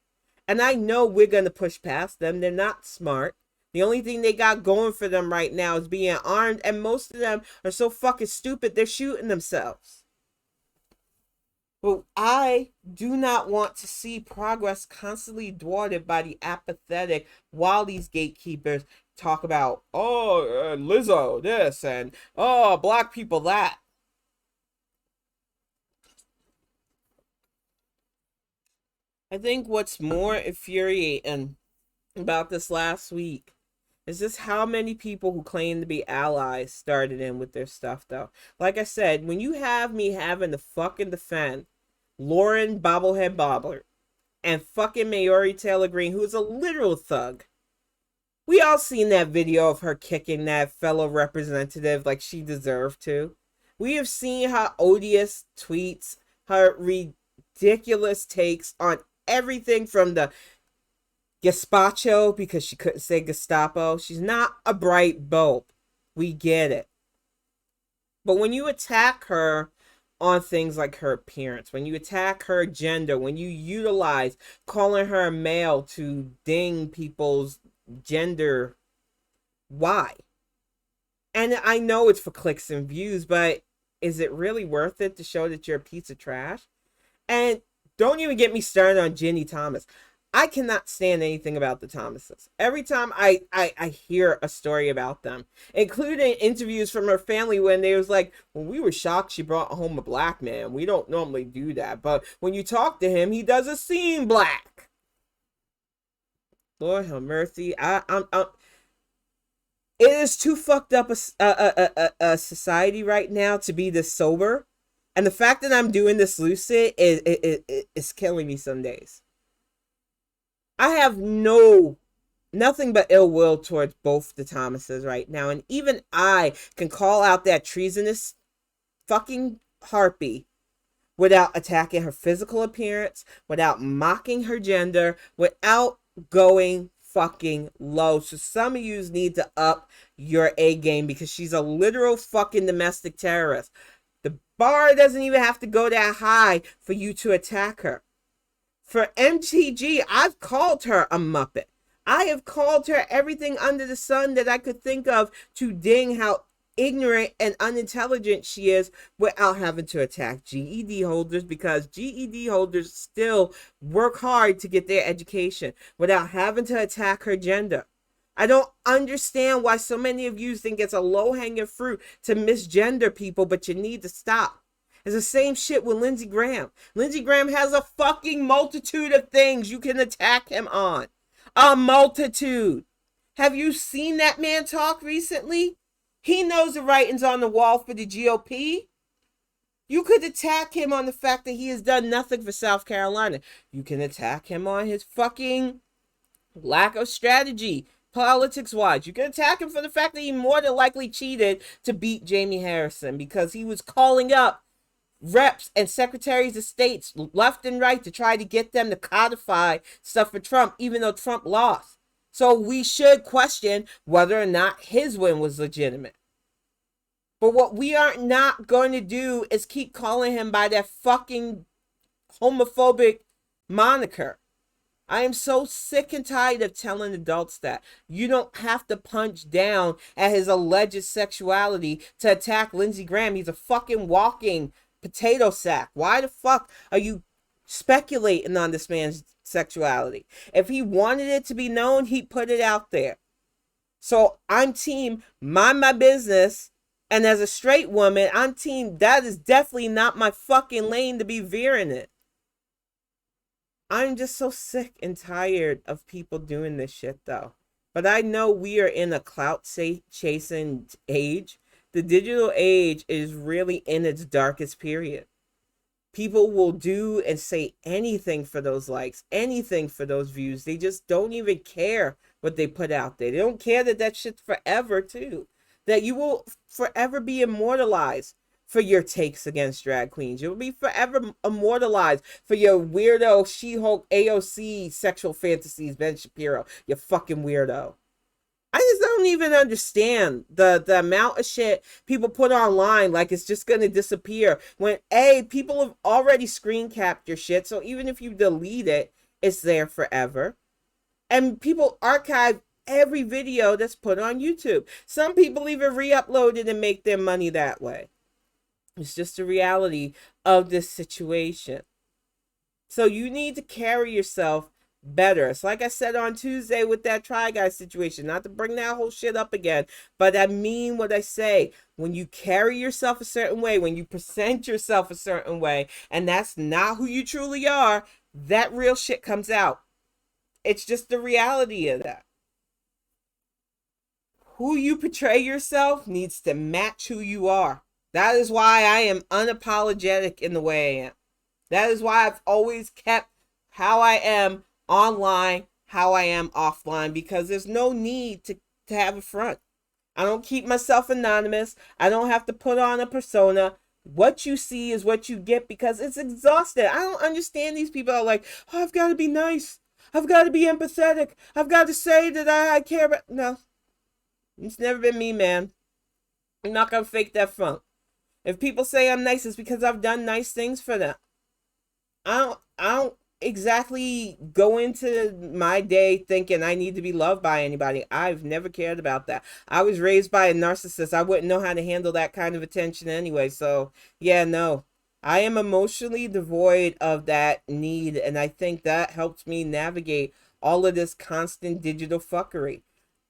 And I know we're going to push past them. They're not smart. The only thing they got going for them right now is being armed, and most of them are so fucking stupid they're shooting themselves. But I do not want to see progress constantly thwarted by the apathetic while these gatekeepers talk about, oh, Lizzo this, and oh, black people that. I think what's more infuriating about this last week is just how many people who claim to be allies started in with their stuff, though. Like I said, when you have me having to fucking defend Lauren Bobblehead Bobert and fucking Mayorie Taylor Greene, who is a literal thug. We all seen that video of her kicking that fellow representative like she deserved to. We have seen her odious tweets, her ridiculous takes on everything from the gazpacho, because she couldn't say Gestapo. She's not a bright bulb. We get it. But when you attack her on things like her appearance, when you attack her gender, when you utilize calling her a male to ding people's gender, why? And I know it's for clicks and views, but is it really worth it to show that you're a piece of trash? And don't even get me started on Ginny Thomas. I cannot stand anything about the Thomases. Every time I hear a story about them, including interviews from her family when they was like, well, we were shocked she brought home a black man. We don't normally do that. But when you talk to him, he doesn't seem black. Lord have mercy. It is too fucked up a society right now to be this sober. And the fact that I'm doing this lucid is killing me some days. I have nothing but ill will towards both the Thomases right now. And even I can call out that treasonous fucking harpy without attacking her physical appearance, without mocking her gender, without going fucking low. So some of you need to up your A game, because she's a literal fucking domestic terrorist. The bar doesn't even have to go that high for you to attack her. For MTG, I've called her a Muppet. I have called her everything under the sun that I could think of to ding how ignorant and unintelligent she is without having to attack GED holders, because GED holders still work hard to get their education without having to attack her gender. I don't understand why so many of you think it's a low-hanging fruit to misgender people, but you need to stop. It's the same shit with Lindsey Graham. Lindsey Graham has a fucking multitude of things you can attack him on. A multitude. Have you seen that man talk recently? He knows the writings on the wall for the GOP. You could attack him on the fact that he has done nothing for South Carolina. You can attack him on his fucking lack of strategy, politics-wise. You can attack him for the fact that he more than likely cheated to beat Jamie Harrison because he was calling up reps and secretaries of states left and right to try to get them to codify stuff for Trump, even though Trump lost. So we should question whether or not his win was legitimate. But what we are not going to do is keep calling him by that fucking homophobic moniker. I am so sick and tired of telling adults that. You don't have to punch down at his alleged sexuality to attack Lindsey Graham. He's a fucking walking potato sack. Why the fuck are you speculating on this man's sexuality? If he wanted it to be known, he'd put it out there. So I'm team mind my business. And as a straight woman, I'm team that is definitely not my fucking lane to be veering it. I'm just so sick and tired of people doing this shit though. But I know we are in a clout chasing age. The digital age is really in its darkest period. People will do and say anything for those likes, anything for those views. They just don't even care what they put out there. They don't care that shit's forever too. That you will forever be immortalized for your takes against drag queens. You'll be forever immortalized for your weirdo She-Hulk AOC sexual fantasies, Ben Shapiro. You fucking weirdo. I just don't even understand the amount of shit people put online like it's just going to disappear. When, A, people have already screen capped your shit, so even if you delete it, it's there forever. And people archive every video that's put on YouTube. Some people even re-upload it and make their money that way. It's just the reality of this situation. So you need to carry yourself better. It's like I said on Tuesday with that Try Guy situation, not to bring that whole shit up again, but I mean what I say. When you carry yourself a certain way, when you present yourself a certain way, and that's not who you truly are, that real shit comes out. It's just the reality of that. Who you portray yourself needs to match who you are. That is why I am unapologetic in the way I am. That is why I've always kept how I am online, how I am offline, because there's no need to have a front. I don't keep myself anonymous. I don't have to put on a persona. What you see is what you get because it's exhausting. I don't understand these people are like, oh, I've got to be nice. I've got to be empathetic. I've got to say that I care about... No. It's never been me, man. I'm not going to fake that funk. If people say I'm nice, it's because I've done nice things for them. I don't exactly go into my day thinking I need to be loved by anybody. I've never cared about that. I was raised by a narcissist. I wouldn't know how to handle that kind of attention anyway. So, yeah, no. I am emotionally devoid of that need, and I think that helps me navigate all of this constant digital fuckery.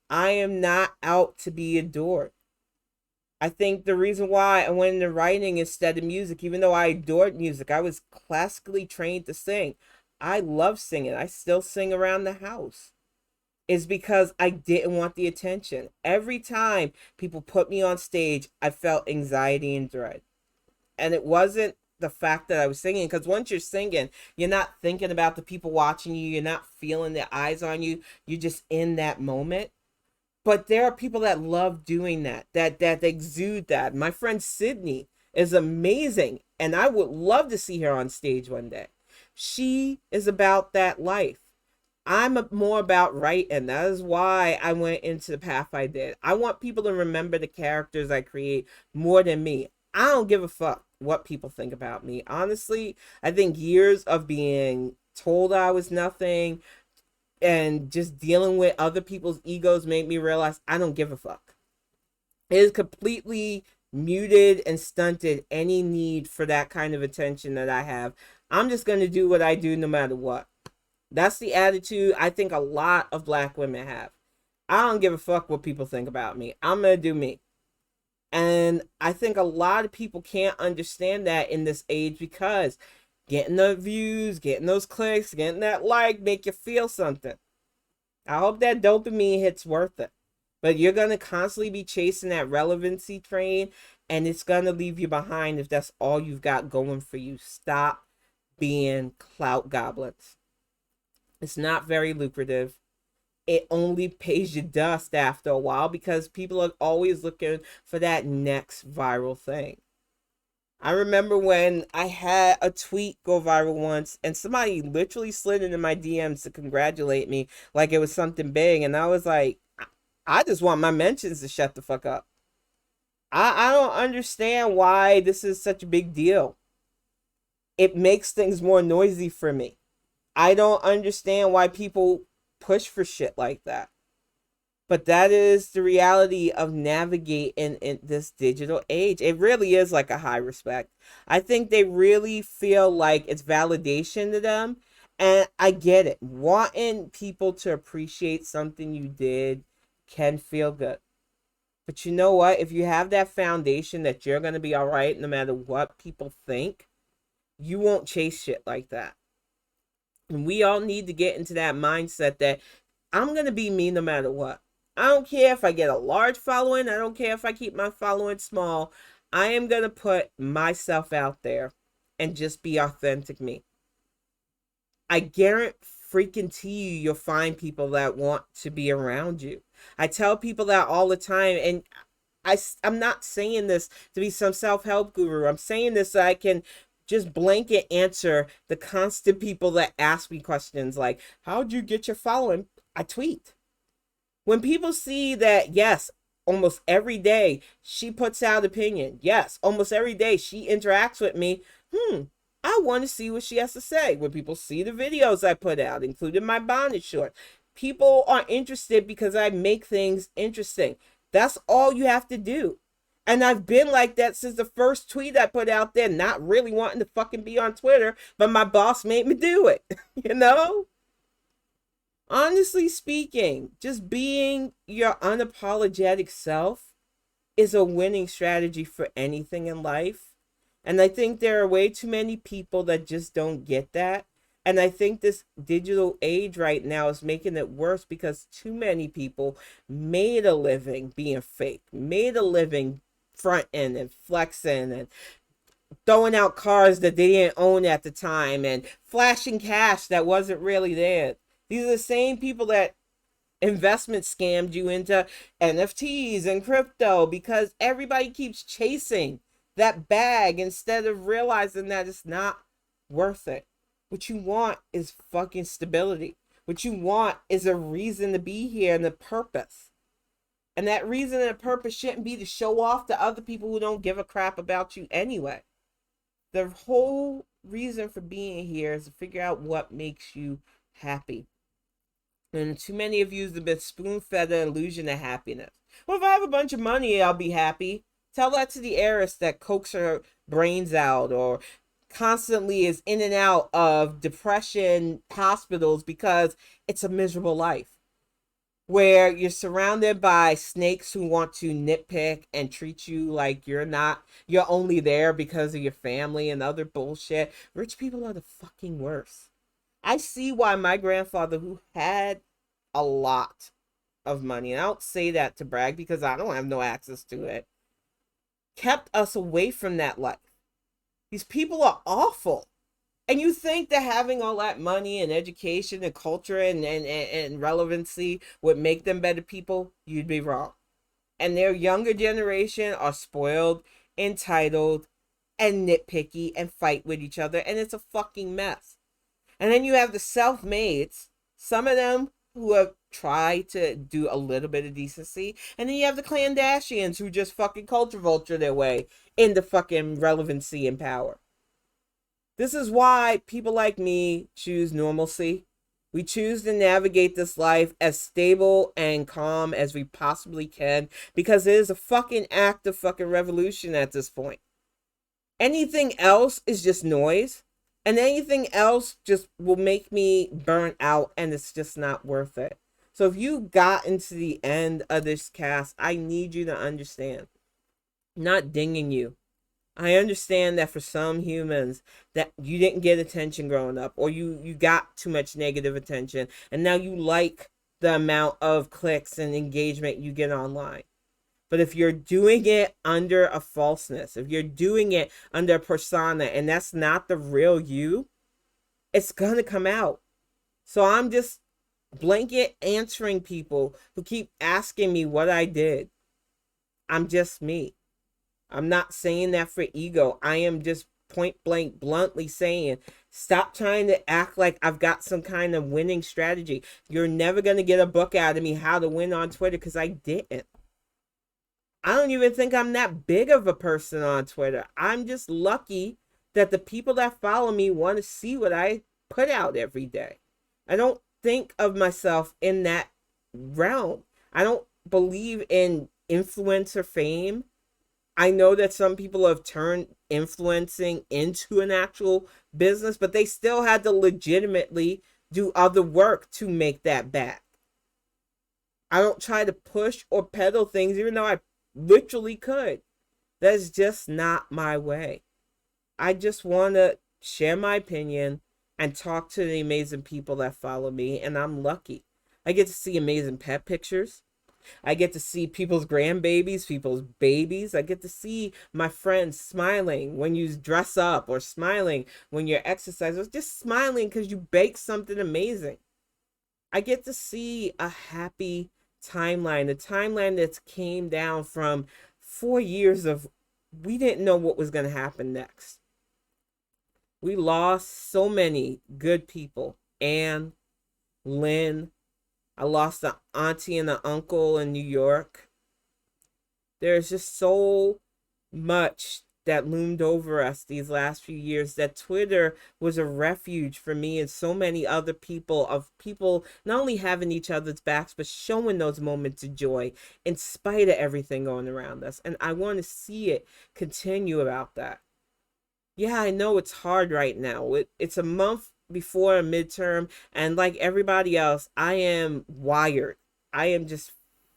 I am not out to be adored. I think the reason why I went into writing instead of music, even though I adored music, I was classically trained to sing. I love singing. I still sing around the house. Is because I didn't want the attention. Every time people put me on stage, I felt anxiety and dread. And it wasn't the fact that I was singing, because once you're singing, you're not thinking about the people watching you. You're not feeling their eyes on you. You're just in that moment. But there are people that love doing that exude that. My friend Sydney is amazing, and I would love to see her on stage one day. She is about that life. I'm more about writing. That is why I went into the path I did. I want people to remember the characters I create more than me. I don't give a fuck what people think about me. Honestly, I think years of being told I was nothing and just dealing with other people's egos made me realize I don't give a fuck. It has completely muted and stunted any need for that kind of attention that I have. I'm just going to do what I do no matter what. That's the attitude I think a lot of Black women have. I don't give a fuck what people think about me. I'm going to do me. And I think a lot of people can't understand that in this age, because getting the views, getting those clicks, getting that like make you feel something. I hope that dopamine hit's worth it. But you're going to constantly be chasing that relevancy train, and it's going to leave you behind if that's all you've got going for you. Stop being clout goblins. It's not very lucrative. It only pays you dust after a while, because people are always looking for that next viral thing. I remember when I had a tweet go viral once, and somebody literally slid into my DMs to congratulate me like it was something big. And I was like, I just want my mentions to shut the fuck up. I don't understand why this is such a big deal. It makes things more noisy for me. I don't understand why people push for shit like that. But that is the reality of navigating in this digital age. It really is like a high respect. I think they really feel like it's validation to them. And I get it. Wanting people to appreciate something you did can feel good. But you know what? If you have that foundation that you're going to be all right no matter what people think, you won't chase shit like that. And we all need to get into that mindset that I'm going to be me no matter what. I don't care if I get a large following. I don't care if I keep my following small. I am going to put myself out there and just be authentic me. I guarantee you'll find people that want to be around you. I tell people that all the time, and I'm not saying this to be some self-help guru. I'm saying this so I can just blanket answer the constant people that ask me questions like, how'd you get your following? I tweet. When people see that, yes, almost every day she puts out opinion. Yes, almost every day she interacts with me. I want to see what she has to say. When people see the videos I put out, including my Bonnet short, people are interested because I make things interesting. That's all you have to do. And I've been like that since the first tweet I put out there, not really wanting to fucking be on Twitter, but my boss made me do it, you know? Honestly speaking, just being your unapologetic self is a winning strategy for anything in life. And I think there are way too many people that just don't get that. And I think this digital age right now is making it worse, because too many people made a living being fake, made a living fronting and flexing and throwing out cars that they didn't own at the time and flashing cash that wasn't really there. These are the same people that investment scammed you into NFTs and crypto, because everybody keeps chasing that bag instead of realizing that it's not worth it. What you want is fucking stability. What you want is a reason to be here and a purpose. And that reason and purpose shouldn't be to show off to other people who don't give a crap about you anyway. The whole reason for being here is to figure out what makes you happy. And too many of you have been spoon-fed the illusion of happiness. Well, if I have a bunch of money, I'll be happy. Tell that to the heiress that cokes her brains out or constantly is in and out of depression hospitals because it's a miserable life, where you're surrounded by snakes who want to nitpick and treat you like you're only there because of your family and other bullshit. Rich people are the fucking worst. I see why my grandfather, who had a lot of money, and I don't say that to brag because I don't have no access to it, kept us away from that life. These people are awful. And you think that having all that money and education and culture and relevancy would make them better people? You'd be wrong. And their younger generation are spoiled, entitled, and nitpicky and fight with each other. And it's a fucking mess. And then you have the self-mades, some of them who have tried to do a little bit of decency. And then you have the Kardashians who just fucking culture vulture their way into fucking relevancy and power. This is why people like me choose normalcy. We choose to navigate this life as stable and calm as we possibly can, because it is a fucking act of fucking revolution at this point. Anything else is just noise. And anything else just will make me burn out, and it's just not worth it. So if you got into the end of this cast, I need you to understand. not dinging you. I understand that for some humans that you didn't get attention growing up, or you got too much negative attention and now you like the amount of clicks and engagement you get online. But if you're doing it under a falseness, if you're doing it under a persona and that's not the real you, it's going to come out. So I'm just blanket answering people who keep asking me what I did. I'm just me. I'm not saying that for ego. I am just point blank, bluntly saying, stop trying to act like I've got some kind of winning strategy. You're never going to get a book out of me how to win on Twitter because I didn't. I don't even think I'm that big of a person on Twitter. I'm just lucky that the people that follow me want to see what I put out every day. I don't think of myself in that realm. I don't believe in influencer fame. I know that some people have turned influencing into an actual business, but they still had to legitimately do other work to make that back. I don't try to push or peddle things, even though I literally could. That's just not my way. I just want to share my opinion and talk to the amazing people that follow me, and I'm lucky. I get to see amazing pet pictures. I get to see people's grandbabies, people's babies. I get to see my friends smiling when you dress up, or smiling when you're exercising, or just smiling because you baked something amazing. I get to see a happy timeline, a timeline that's came down from 4 years of we didn't know what was going to happen next. We lost so many good people. Anne, Lynn, I lost an auntie and an uncle in New York. There's just so much that loomed over us these last few years that Twitter was a refuge for me and so many other people, of people not only having each other's backs, but showing those moments of joy in spite of everything going around us. And I want to see it continue about that. Yeah, I know it's hard right now. It's a month before a midterm, and like everybody else, I am wired. I am just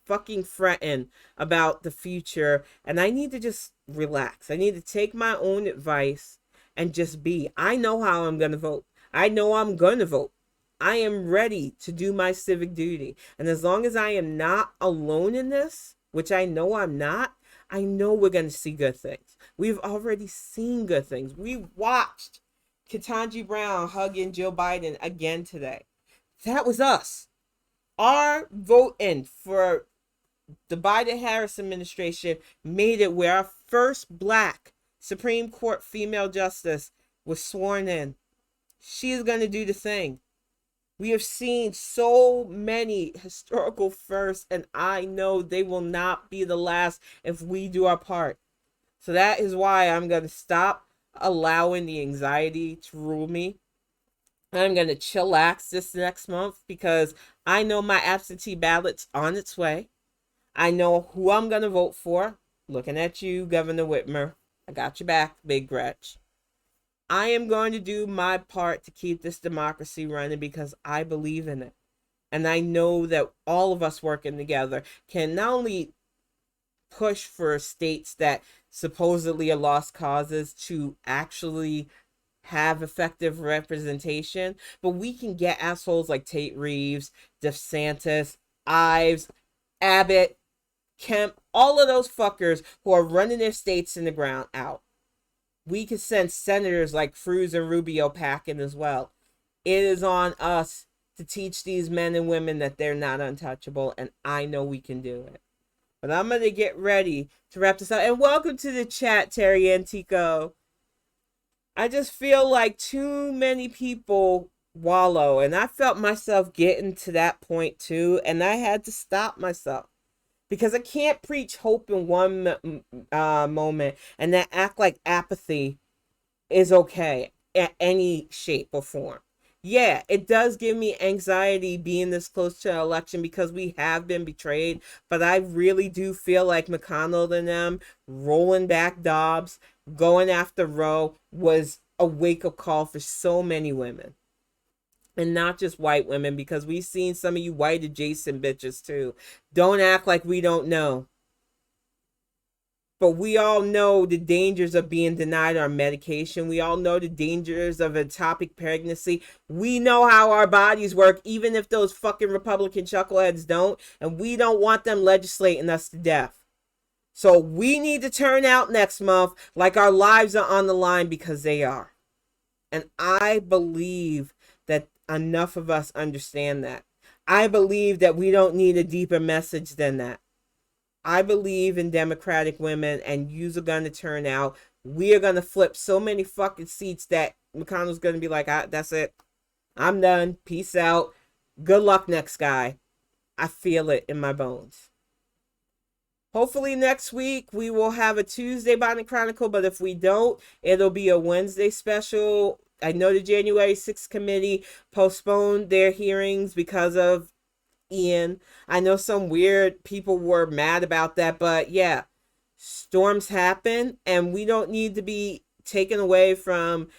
fucking fretting about the future, and I need to just relax. I need to take my own advice and just be. I know how I'm going to vote. I know I'm going to vote. I am ready to do my civic duty. And as long as I am not alone in this, which I know I'm not, I know we're going to see good things. We've already seen good things. We watched Ketanji Brown hugging Joe Biden again today. That was us. Our voting for the Biden-Harris administration made it where our first Black Supreme Court female justice was sworn in. She is going to do the thing. We have seen so many historical firsts, and I know they will not be the last if we do our part. So that is why I'm going to stop allowing the anxiety to rule me. I'm going to chillax this next month because I know my absentee ballot's on its way. I know who I'm going to vote for. Looking at you, Governor Whitmer. I got your back, Big Gretch. I am going to do my part to keep this democracy running because I believe in it. And I know that all of us working together can not only push for states that supposedly are lost causes to actually have effective representation, but we can get assholes like Tate Reeves, DeSantis, Ives, Abbott, Kemp, all of those fuckers who are running their states in the ground out. We can send senators like Cruz and Rubio packing as well. It is on us to teach these men and women that they're not untouchable, and I know we can do it. But I'm going to get ready to wrap this up. And welcome to the chat, Terry Antico. I just feel like too many people wallow, and I felt myself getting to that point too, and I had to stop myself. Because I can't preach hope in one moment and then act like apathy is okay in any shape or form. Yeah, it does give me anxiety being this close to an election because we have been betrayed. But I really do feel like McConnell and them rolling back Dobbs, going after Roe was a wake-up call for so many women. And not just white women, because we've seen some of you white adjacent bitches too. Don't act like we don't know. But we all know the dangers of being denied our medication. We all know the dangers of ectopic pregnancy. We know how our bodies work, even if those fucking Republican chuckleheads don't. And we don't want them legislating us to death. So we need to turn out next month like our lives are on the line, because they are. And I believe that enough of us understand that. I believe that we don't need a deeper message than that. I believe in democratic women, and yous are going to turn out. We are going to flip so many fucking seats that McConnell's going to be like, that's it. I'm done. Peace out. Good luck, next guy. I feel it in my bones. Hopefully next week we will have a Tuesday Bonnet Chronicle, but if we don't, it'll be a Wednesday special. I know the January 6th committee postponed their hearings because of Ian. I know some weird people were mad about that, but yeah, storms happen, and we don't need to be taken away from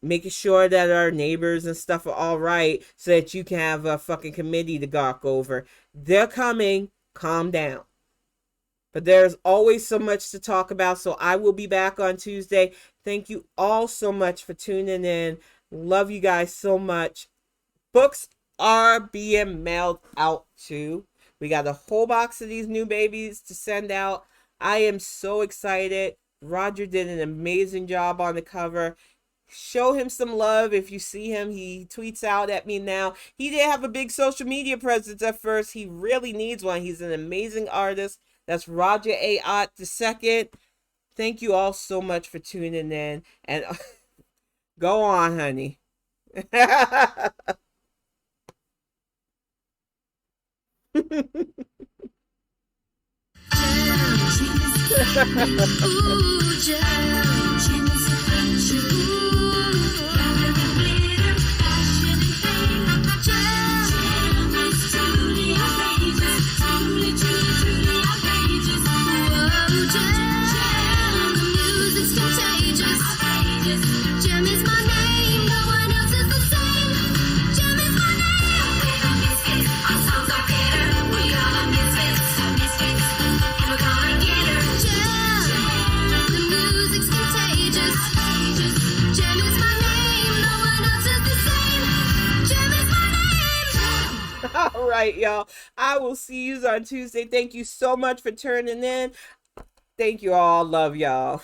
making sure that our neighbors and stuff are all right so that you can have a fucking committee to gawk over. They're coming. Calm down. But there's always so much to talk about, so I will be back on Tuesday. Thank you all so much for tuning in. Love you guys so much. Books are being mailed out too. We got a whole box of these new babies to send out. I am so excited. Roger did an amazing job on the cover. Show him some love if you see him. He tweets out at me now. He didn't have a big social media presence at first. He really needs one. He's an amazing artist. That's Roger A. Ott II. Thank you all so much for tuning in. And go on, honey. All right, y'all. I will see you on Tuesday. Thank you so much for turning in. Thank you all. Love y'all.